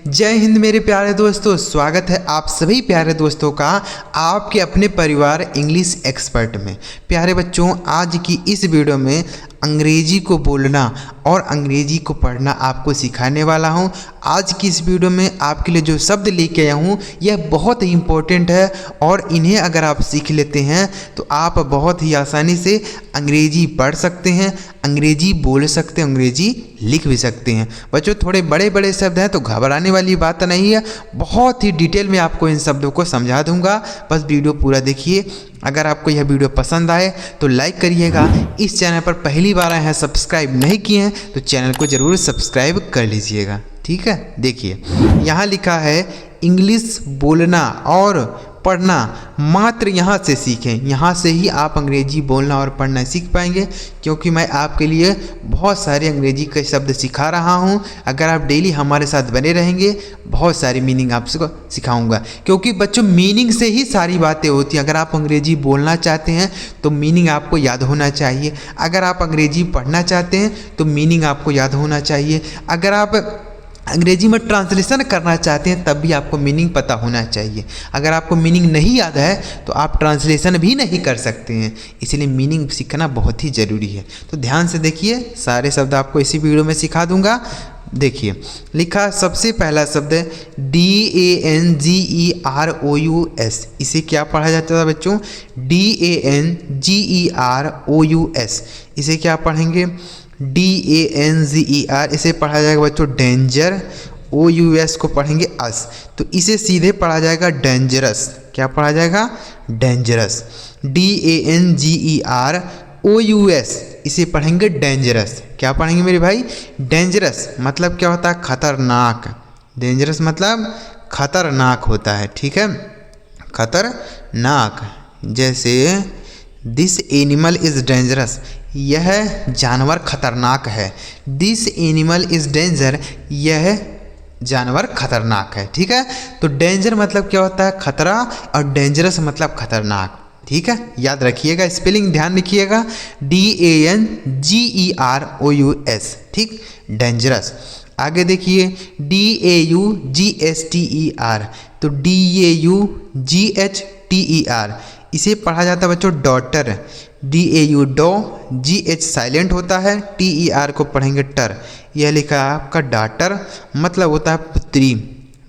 जय हिंद मेरे प्यारे दोस्तों, स्वागत है आप सभी प्यारे दोस्तों का आपके अपने परिवार इंग्लिश एक्सपर्ट में। प्यारे बच्चों, आज की इस वीडियो में अंग्रेजी को बोलना और अंग्रेजी को पढ़ना आपको सिखाने वाला हूं। आज की इस वीडियो में आपके लिए जो शब्द लेके आया हूं यह बहुत ही इम्पोर्टेंट है और इन्हें अगर आप सीख लेते हैं तो आप बहुत ही आसानी से अंग्रेजी पढ़ सकते हैं, अंग्रेजी बोल सकते हैं, अंग्रेजी लिख भी सकते हैं। बच्चों, थोड़े बड़े बड़े शब्द हैं तो घबराने वाली बात नहीं है, बहुत ही डिटेल में आपको इन शब्दों को समझा दूंगा। बस वीडियो पूरा देखिए। अगर आपको यह वीडियो पसंद आए तो लाइक करिएगा। इस चैनल पर पहली बार आए हैं, सब्सक्राइब नहीं किए हैं तो चैनल को ज़रूर सब्सक्राइब कर लीजिएगा। ठीक है, देखिए यहाँ लिखा है इंग्लिश बोलना और पढ़ना मात्र यहाँ से सीखें। यहाँ से ही आप अंग्रेजी बोलना और पढ़ना सीख पाएंगे, क्योंकि मैं आपके लिए बहुत सारे अंग्रेजी के शब्द सिखा रहा हूँ। अगर आप डेली हमारे साथ बने रहेंगे बहुत सारी मीनिंग आपको सिखाऊंगा, क्योंकि बच्चों मीनिंग से ही सारी बातें होती हैं। अगर आप अंग्रेजी बोलना चाहते हैं तो मीनिंग आपको याद होना चाहिए। अगर आप अंग्रेजी पढ़ना चाहते हैं तो मीनिंग आपको याद होना चाहिए। अगर आप अंग्रेजी में ट्रांसलेशन करना चाहते हैं तब भी आपको मीनिंग पता होना चाहिए। अगर आपको मीनिंग नहीं याद है तो आप ट्रांसलेशन भी नहीं कर सकते हैं, इसलिए मीनिंग सीखना बहुत ही ज़रूरी है। तो ध्यान से देखिए, सारे शब्द आपको इसी वीडियो में सिखा दूंगा। देखिए लिखा, सबसे पहला शब्द है DANGEROUS। इसे क्या पढ़ा जाता है बच्चों? DANGEROUS। इसे क्या पढ़ेंगे? DANGER। इसे पढ़ा जाएगा बच्चों डेंजर। OUS को पढ़ेंगे अस, तो इसे सीधे पढ़ा जाएगा डेंजरस। क्या पढ़ा जाएगा? डेंजरस। DANGEROUS, इसे पढ़ेंगे डेंजरस। क्या पढ़ेंगे मेरे भाई? डेंजरस मतलब क्या होता है? खतरनाक। डेंजरस मतलब खतरनाक होता है। ठीक है, खतरनाक। जैसे दिस एनिमल इज़ डेंजरस, यह जानवर खतरनाक है। दिस एनिमल इज़ डेंजर, यह जानवर खतरनाक है। ठीक है, तो डेंजर मतलब क्या होता है? खतरा, और डेंजरस मतलब खतरनाक। ठीक है, याद रखिएगा, स्पेलिंग ध्यान रखिएगा। DANGEROUS। ठीक, डेंजरस। आगे देखिए DAUGHTER, तो DAUGHTER, इसे पढ़ा जाता है बच्चों डॉटर। DAU डॉ, GH साइलेंट होता है, TER को पढ़ेंगे टर। यह लिखा है आपका डाटर, मतलब होता है पुत्री।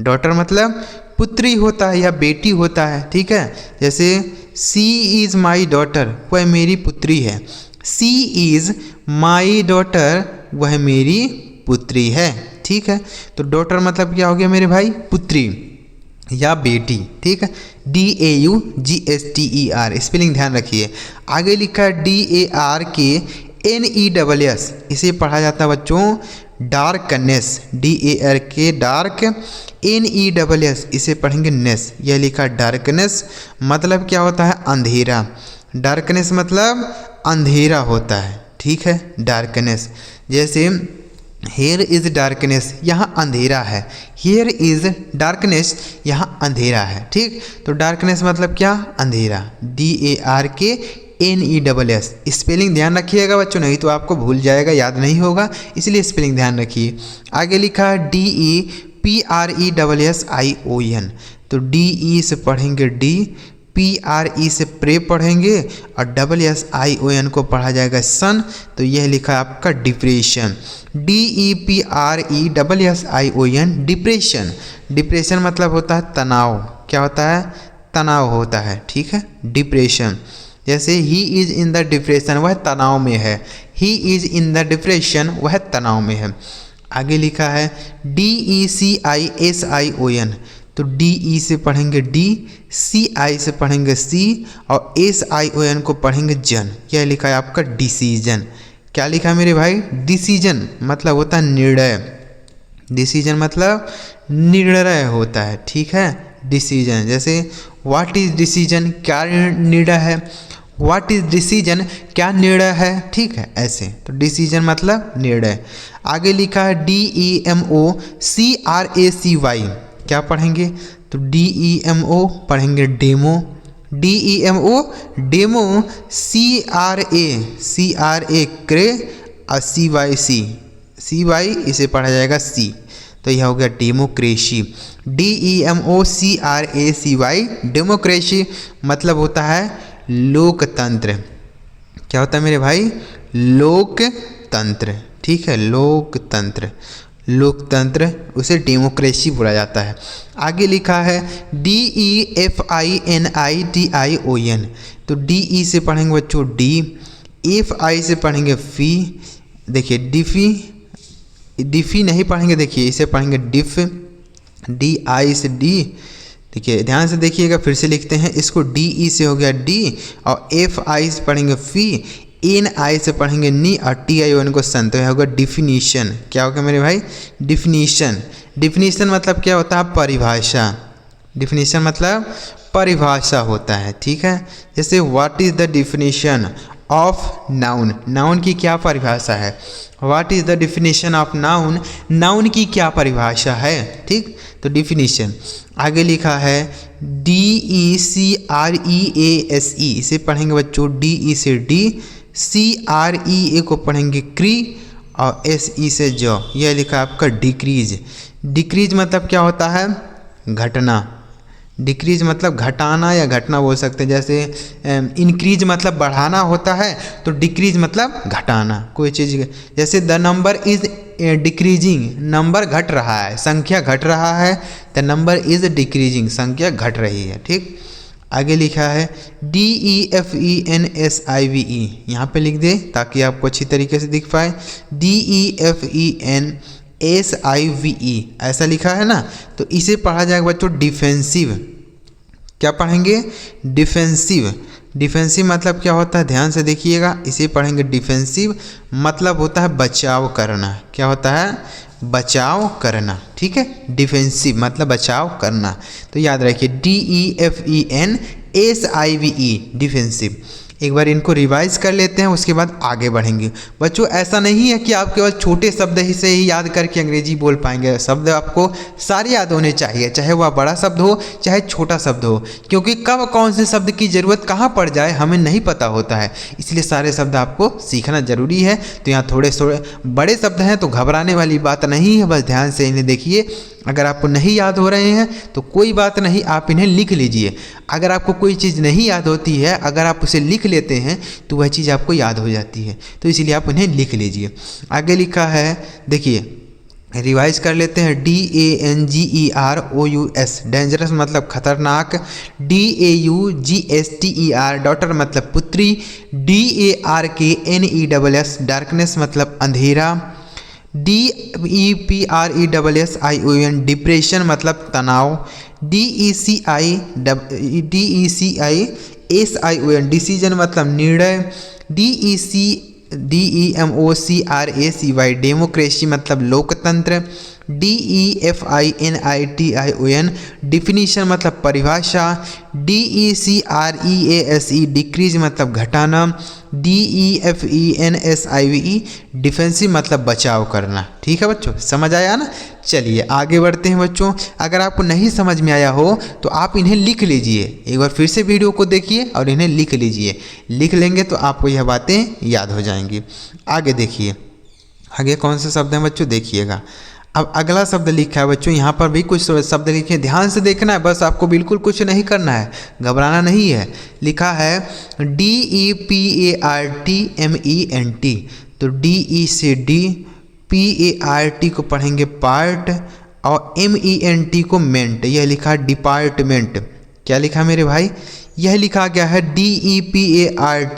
डॉटर मतलब पुत्री होता है या बेटी होता है। ठीक है, जैसे सी इज़ माई डॉटर, वह मेरी पुत्री है। सी इज़ माई डॉटर, वह मेरी पुत्री है। ठीक है, तो डॉटर मतलब क्या हो गया मेरे भाई? पुत्री या बेटी। ठीक है, DAUGHTER, स्पेलिंग ध्यान रखिए। आगे लिखा है DARKNESS, इसे पढ़ा जाता है बच्चों डार्कनेस। DARK डार्क, NESS, इसे पढ़ेंगे नेस। यह लिखा डार्कनेस मतलब क्या होता है? अंधेरा। डार्कनेस मतलब अंधेरा होता है। ठीक है, डार्कनेस। जैसे हेयर इज़ डार्कनेस, यहाँ अंधेरा है। हेयर इज़ डार्कनेस, यहाँ अंधेरा है। ठीक, तो डार्कनेस मतलब क्या? अंधेरा। DARKNESS, स्पेलिंग ध्यान रखिएगा बच्चों, नहीं तो आपको भूल जाएगा, याद नहीं होगा, इसलिए स्पेलिंग ध्यान रखिए। आगे लिखा है DEPRESSION, तो DE से पढ़ेंगे डी, PRE से प्रे पढ़ेंगे, और SSION को पढ़ा जाएगा सन, तो यह लिखा है आपका डिप्रेशन। DEPRESSION, depression. डिप्रेशन मतलब होता है तनाव। क्या होता है? तनाव होता है। ठीक है, डिप्रेशन। जैसे he is in the depression, वह तनाव में है। He is in the depression, वह तनाव में है। आगे लिखा है DECISION, तो DE से पढ़ेंगे डी, CI से पढ़ेंगे सी, और SION को पढ़ेंगे जन। यह लिखा है आपका डिसीजन। क्या लिखा है मेरे भाई? डिसीजन मतलब होता है निर्णय। डिसीजन मतलब निर्णय होता है। ठीक है, डिसीजन। जैसे व्हाट इज डिसीजन, क्या निर्णय है? व्हाट इज डिसीजन, क्या निर्णय है? ठीक है, ऐसे। तो डिसीजन मतलब निर्णय। आगे लिखा है DEMOCRACY, क्या पढ़ेंगे? तो DEMO पढ़ेंगे डेमो। DEMO डेमो, CRA क्रे, और CYC, इसे पढ़ा जाएगा सी। तो यह हो गया डेमोक्रेसी, DEMOCRACY, डेमोक्रेसी मतलब होता है लोकतंत्र। क्या होता है मेरे भाई? लोकतंत्र, ठीक है, लोकतंत्र, लोकतंत्र उसे डेमोक्रेसी बोला जाता है। आगे लिखा है DEFINITION, तो DE से पढ़ेंगे बच्चों डी, FI से पढ़ेंगे फी, देखिए डिफी नहीं पढ़ेंगे, देखिए इसे पढ़ेंगे डिफ, DI से डी, देखिए ध्यान से देखिएगा, फिर से लिखते हैं इसको, DE से हो गया डी, और FI से पढ़ेंगे फी, NI से पढ़ेंगे नी, और TION को सन, तो यह होगा डिफिनीशन। क्या होगा मेरे भाई? डिफिनीशन। डिफिनीशन मतलब क्या होता है? परिभाषा। डिफिनीशन मतलब परिभाषा होता है, ठीक है। जैसे what is the definition of noun, noun की क्या परिभाषा है? What is the definition of noun, noun की क्या परिभाषा है, ठीक। तो डिफिनीशन। आगे लिखा है DECREASE, इसे पढ़ेंगे बच्चों DE से डी, CREA को पढ़ेंगे क्री, और SE से जो, यह लिखा है आपका डिक्रीज। डिक्रीज मतलब क्या होता है? घटना। डिक्रीज मतलब घटाना या घटना बोल सकते हैं। जैसे इंक्रीज मतलब बढ़ाना होता है, तो डिक्रीज मतलब घटाना कोई चीज़। जैसे the number is decreasing, number घट रहा है, संख्या घट रहा है, द नंबर इज़ डिक्रीजिंग, संख्या घट रही है, ठीक। आगे लिखा है DEFENSIVE, यहाँ पे लिख दे ताकि आपको अच्छी तरीके से दिख पाए। DEFENSIVE ऐसा लिखा है ना, तो इसे पढ़ा जाएगा बच्चों डिफेंसिव। क्या पढ़ेंगे? डिफेंसिव। डिफेंसिव मतलब क्या होता है? ध्यान से देखिएगा, इसे पढ़ेंगे डिफेंसिव मतलब होता है बचाव करना। क्या होता है? बचाव करना, ठीक है। डिफेंसिव मतलब बचाव करना, तो याद रखिए DEFENSIVE, डिफेंसिव। एक बार इनको रिवाइज कर लेते हैं, उसके बाद आगे बढ़ेंगे। बच्चों ऐसा नहीं है कि आप केवल छोटे शब्द ही से ही याद करके अंग्रेजी बोल पाएंगे। शब्द आपको सारे याद होने चाहिए, चाहे वह बड़ा शब्द हो चाहे छोटा शब्द हो, क्योंकि कब कौन से शब्द की ज़रूरत कहाँ पड़ जाए हमें नहीं पता होता है, इसलिए सारे शब्द आपको सीखना ज़रूरी है। तो यहाँ थोड़े बड़े शब्द हैं तो घबराने वाली बात नहीं है, बस ध्यान से इन्हें देखिए। अगर आपको नहीं याद हो रहे हैं तो कोई बात नहीं, आप इन्हें लिख लीजिए। अगर आपको कोई चीज़ नहीं याद होती है, अगर आप उसे लिख लेते हैं तो वह चीज़ आपको याद हो जाती है, तो इसलिए आप उन्हें लिख लीजिए। आगे लिखा है, देखिए रिवाइज कर लेते हैं DANGEROUS, डेंजरस मतलब खतरनाक, DAUGSTER, डॉटर मतलब पुत्री, DARKNESS, डार्कनेस मतलब अंधेरा, DEPRESSION, डिप्रेशन मतलब तनाव, DECISION, डिसीजन मतलब निर्णय, DEMOCRACY, डेमोक्रेसी मतलब लोकतंत्र, DEFINITION, डिफिनीशन मतलब परिभाषा, DECREASE, डिक्रीज मतलब घटाना, DEFENSIVE, डिफेंसिव मतलब बचाव करना। ठीक है बच्चों, समझ आया ना। चलिए आगे बढ़ते हैं बच्चों। अगर आपको नहीं समझ में आया हो तो आप इन्हें लिख लीजिए, एक बार फिर से वीडियो को देखिए और इन्हें लिख लीजिए। लिख लेंगे तो आपको यह बातें याद हो जाएंगी। आगे देखिए, आगे कौन से शब्द हैं बच्चों, देखिएगा। अब अगला शब्द लिखा है बच्चों, यहाँ पर भी कुछ शब्द लिखे, ध्यान से देखना है, बस आपको बिल्कुल कुछ नहीं करना है, घबराना नहीं है। लिखा है DEPARTMENT, तो DE से डी, PART को पढ़ेंगे पार्ट और MENT को मेंट, यह लिखा है डिपार्टमेंट। क्या लिखा मेरे भाई, यह लिखा गया है DEPARTMENT,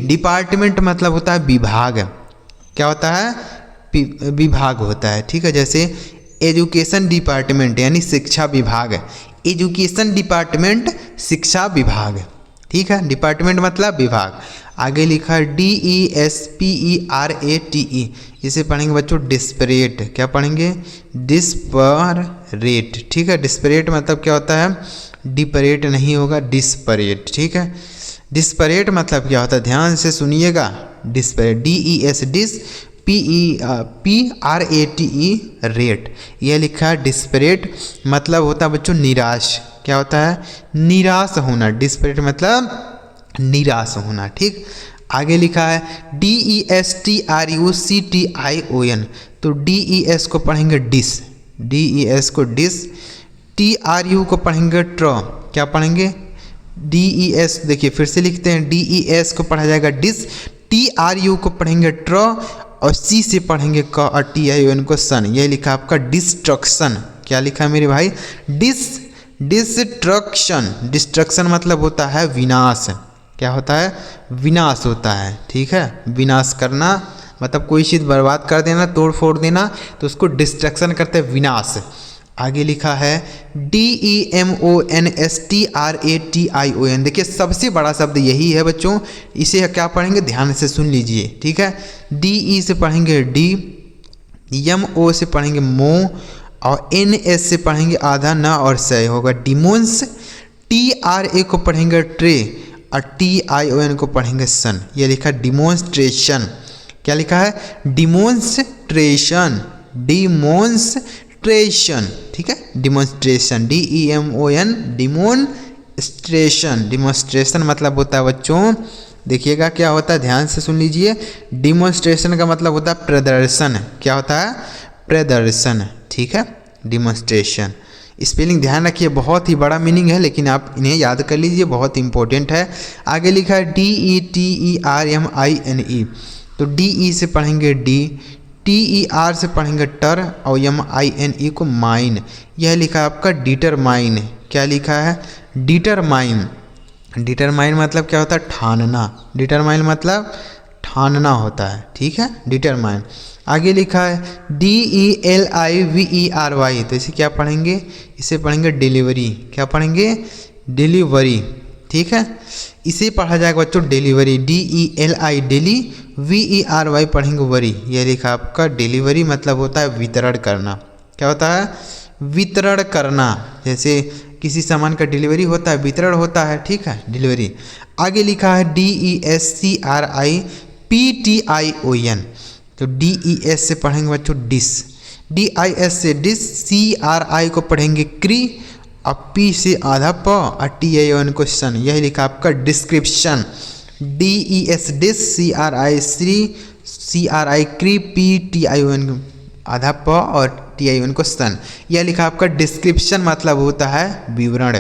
डिपार्टमेंट मतलब होता है विभाग। क्या होता है, विभाग होता है। ठीक है, जैसे एजुकेशन डिपार्टमेंट यानी शिक्षा विभाग, एजुकेशन डिपार्टमेंट शिक्षा विभाग। ठीक है, डिपार्टमेंट मतलब विभाग। आगे लिखा है DESPERATE, इसे पढ़ेंगे बच्चों डिस्परेट। क्या पढ़ेंगे, डिस्परेट। ठीक है, डिस्परेट मतलब क्या होता है, डिपरेट नहीं होगा, डिस्परेट। ठीक है, डिस्परेट मतलब क्या होता है, ध्यान से सुनिएगा। Desperate, DES dis, PRATE rate, यह लिखा है डिस्परेट मतलब होता है बच्चों निराश। क्या होता है, निराश होना, डिस्परेट मतलब निराश होना। ठीक, आगे लिखा है DESTRUCTION, तो DES को पढ़ेंगे डिस, DES को डिस। TRU को पढ़ेंगे ट्र, क्या पढ़ेंगे DES, देखिए फिर से लिखते हैं, DES को पढ़ा जाएगा डिस, TRU को पढ़ेंगे ट्र और C से पढ़ेंगे क और TION को सन। यह लिखा आपका डिस्ट्रक्शन। क्या लिखा है मेरे भाई, डिस्ट्रक्शन। डिस्ट्रक्शन मतलब होता है विनाश। क्या होता है, विनाश होता है, ठीक है, विनाश करना मतलब कोई चीज़ बर्बाद कर देना, तोड़ फोड़ देना, तो उसको डिस्ट्रक्शन करते हैं, विनाश। आगे लिखा है DEMONSTRATION। देखिए सबसे बड़ा शब्द यही है बच्चों, इसे क्या पढ़ेंगे ध्यान से सुन लीजिए, ठीक है। DE से पढ़ेंगे डी, MO से पढ़ेंगे मो और NS से पढ़ेंगे आधा न और सय होगा डिमोन्स। TRA को पढ़ेंगे ट्रे और TION को पढ़ेंगे सन। ये लिखा डिमोन्स्ट्रेशन। क्या लिखा है, डिमोन्स्ट्रेशन, डिमोन्स्ट्रेशन, ठीक है, डिमोन्स्ट्रेशन, DEMON, डिमोन्स्ट्रेशन। डिमोन्स्ट्रेशन मतलब होता है बच्चों, देखिएगा क्या होता है, ध्यान से सुन लीजिए। डिमोन्स्ट्रेशन का मतलब होता है प्रदर्शन। क्या होता है, प्रदर्शन, ठीक है, डिमोन्स्ट्रेशन। स्पेलिंग ध्यान रखिए, बहुत ही बड़ा मीनिंग है, लेकिन आप इन्हें याद कर लीजिए, बहुत इंपॉर्टेंट है। आगे लिखा है DETERMINE। तो DE से पढ़ेंगे डी, TER से पढ़ेंगे टर और MINE को माइन। यह लिखा है आपका डिटरमाइन। क्या लिखा है, डिटरमाइन। डिटरमाइन मतलब क्या होता है, ठानना। डिटरमाइन मतलब ठानना होता है, ठीक है, डिटरमाइन। आगे लिखा है DELIVERY। तो इसे क्या पढ़ेंगे, इसे पढ़ेंगे डिलीवरी। क्या पढ़ेंगे, डिलीवरी, ठीक है, इसे पढ़ा जाएगा बच्चों डिलीवरी। DELI डेली, VERY पढ़ेंगे वरी। यह लिखा आपका डिलीवरी मतलब होता है वितरण करना। क्या होता है, वितरण करना। जैसे किसी सामान का डिलीवरी होता है, वितरण होता है, ठीक है, डिलीवरी। आगे लिखा है DESCRIPTION। तो DES से पढ़ेंगे बच्चों डिस, DIS से डिस, CRI को पढ़ेंगे क्री और P से आधा प और TION को सन। यही लिखा आपका description. DES dis, CRI cri, CRI cri, PTION आधा प और TION को सन। यह लिखा आपका डिस्क्रिप्शन मतलब होता है विवरण।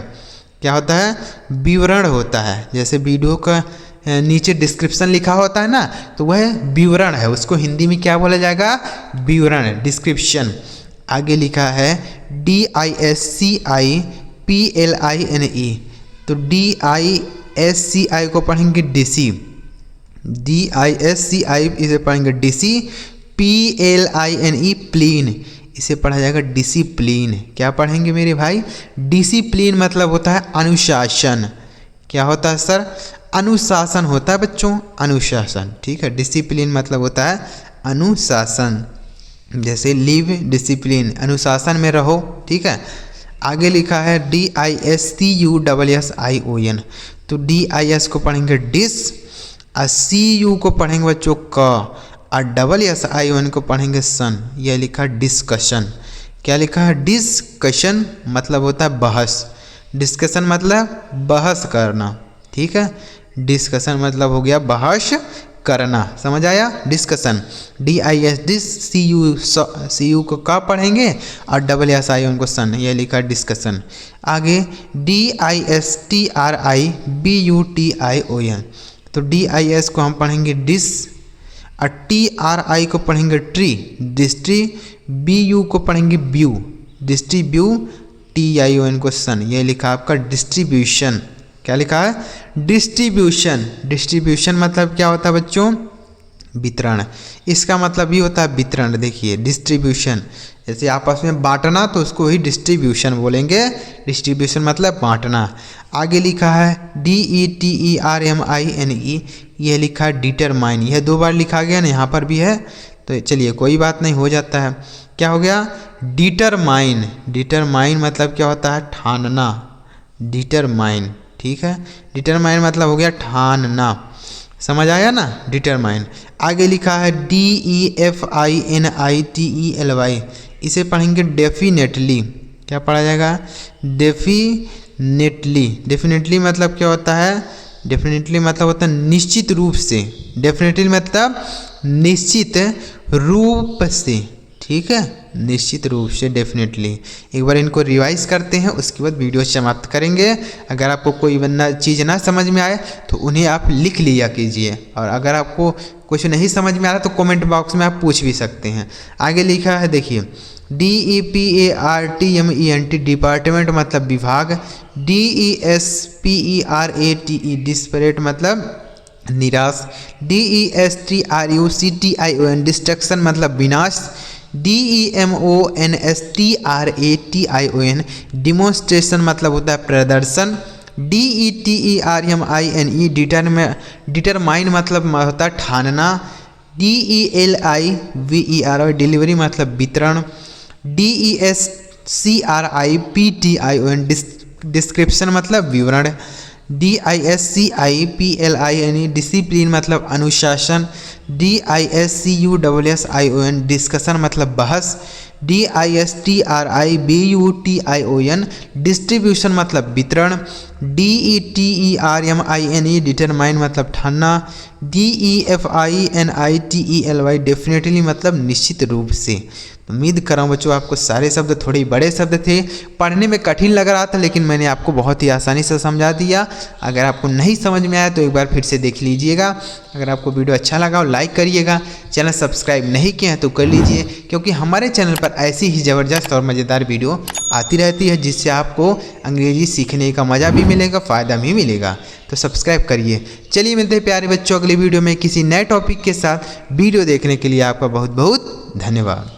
क्या होता है, विवरण होता है। जैसे वीडियो का नीचे डिस्क्रिप्शन लिखा होता है ना, तो वह विवरण है, उसको हिंदी में क्या बोला जाएगा, विवरण, डिस्क्रिप्शन। आगे लिखा है DISCIPLINE। तो DISCI को पढ़ेंगे डिसी, DISCI इसे पढ़ेंगे डिसी। PLINE प्लीन, इसे पढ़ा जाएगा डिसिप्लिन। क्या पढ़ेंगे मेरे भाई, डिसिप्लिन मतलब होता है अनुशासन। क्या होता है सर, अनुशासन होता है बच्चों, अनुशासन, ठीक है। डिसिप्लिन मतलब होता है अनुशासन। जैसे लिव डिसिप्लिन, अनुशासन में रहो, ठीक है। आगे लिखा है DISCUSSION। तो DIS को पढ़ेंगे डिस और CU को पढ़ेंगे बच्चों क और SSION को पढ़ेंगे सन। यह लिखा है डिस्कशन। क्या लिखा है, डिस्कशन मतलब होता है बहस। डिस्कशन मतलब बहस करना, ठीक है। डिस्कशन मतलब हो गया बहस करना, समझ आया, डिस्कशन। DIS डिस, CU को का पढ़ेंगे और SSION को सन। यह लिखा डिस्कशन। आगे DISTRIBUTION। तो DIS को हम पढ़ेंगे डिस और TRI को पढ़ेंगे ट्री, डिस्ट्री। BU को पढ़ेंगे ब्यू, डिस्ट्रीब्यू। TION को सन। यह लिखा आपका डिस्ट्रीब्यूशन। क्या लिखा है, डिस्ट्रीब्यूशन। डिस्ट्रीब्यूशन मतलब क्या होता है बच्चों, वितरण। इसका मतलब ही होता है वितरण। देखिए डिस्ट्रीब्यूशन, जैसे आपस में बांटना, तो उसको ही डिस्ट्रीब्यूशन बोलेंगे। डिस्ट्रीब्यूशन मतलब बांटना। आगे लिखा है DETERMINE। यह लिखा है डिटरमाइन। यह 2 बार लिखा गया ना, यहाँ पर भी है, तो चलिए कोई बात नहीं, हो जाता है। क्या हो गया, डिटरमाइन। डिटरमाइन मतलब क्या होता है, ठानना, डिटरमाइन, ठीक है। डिटरमाइन मतलब हो गया ठानना, समझ आया ना, डिटरमाइन। आगे लिखा है DEFINITELY। इसे पढ़ेंगे डेफिनेटली। क्या पढ़ा जाएगा, डेफिनेटली। डेफिनेटली मतलब क्या होता है, डेफिनेटली मतलब होता है निश्चित रूप से। डेफिनेटली मतलब निश्चित रूप से, ठीक है, निश्चित रूप से डेफिनेटली एक बार इनको रिवाइज करते हैं, उसके बाद वीडियो समाप्त करेंगे। अगर आपको कोई चीज़ ना समझ में आए तो उन्हें आप लिख लिया कीजिए, और अगर आपको कुछ नहीं समझ में आ रहा तो कमेंट बॉक्स में आप पूछ भी सकते हैं। आगे लिखा है देखिए, DEPARTMENT डिपार्टमेंट मतलब विभाग, DESPERATE डिस्परेट मतलब निराश, DESTRUCTION डिस्ट्रक्शन मतलब विनाश, DEMONSTRATION डिमोन्स्ट्रेशन मतलब होता है प्रदर्शन, DETERMINE डिटरमाइन मतलब होता है ठानना, DELIVER डिलीवरी मतलब वितरण, DESCRIPTION डिस्क्रिप्शन मतलब विवरण, DISCIPLINE डिसिप्लिन मतलब अनुशासन, DISCUSSION डिस्कशन मतलब बहस, DISTRIBUTION डिस्ट्रीब्यूशन मतलब वितरण, DETERMINE डिटरमाइन मतलब ठानना, DEFINITELY डेफिनेटली मतलब निश्चित रूप से। उम्मीद कर रहा हूँ बच्चों आपको सारे शब्द थोड़े बड़े शब्द थे, पढ़ने में कठिन लग रहा था, लेकिन मैंने आपको बहुत ही आसानी से समझा दिया। अगर आपको नहीं समझ में आया तो एक बार फिर से देख लीजिएगा। अगर आपको वीडियो अच्छा लगा हो लाइक करिएगा, चैनल सब्सक्राइब नहीं किए हैं तो कर लीजिए, क्योंकि हमारे चैनल पर ऐसी ही ज़बरदस्त और मज़ेदार वीडियो आती रहती है, जिससे आपको अंग्रेजी सीखने का मज़ा भी मिलेगा, फ़ायदा भी मिलेगा। तो सब्सक्राइब करिए। चलिए मिलते हैं प्यारे बच्चों अगले वीडियो में किसी नए टॉपिक के साथ। वीडियो देखने के लिए आपका बहुत बहुत धन्यवाद।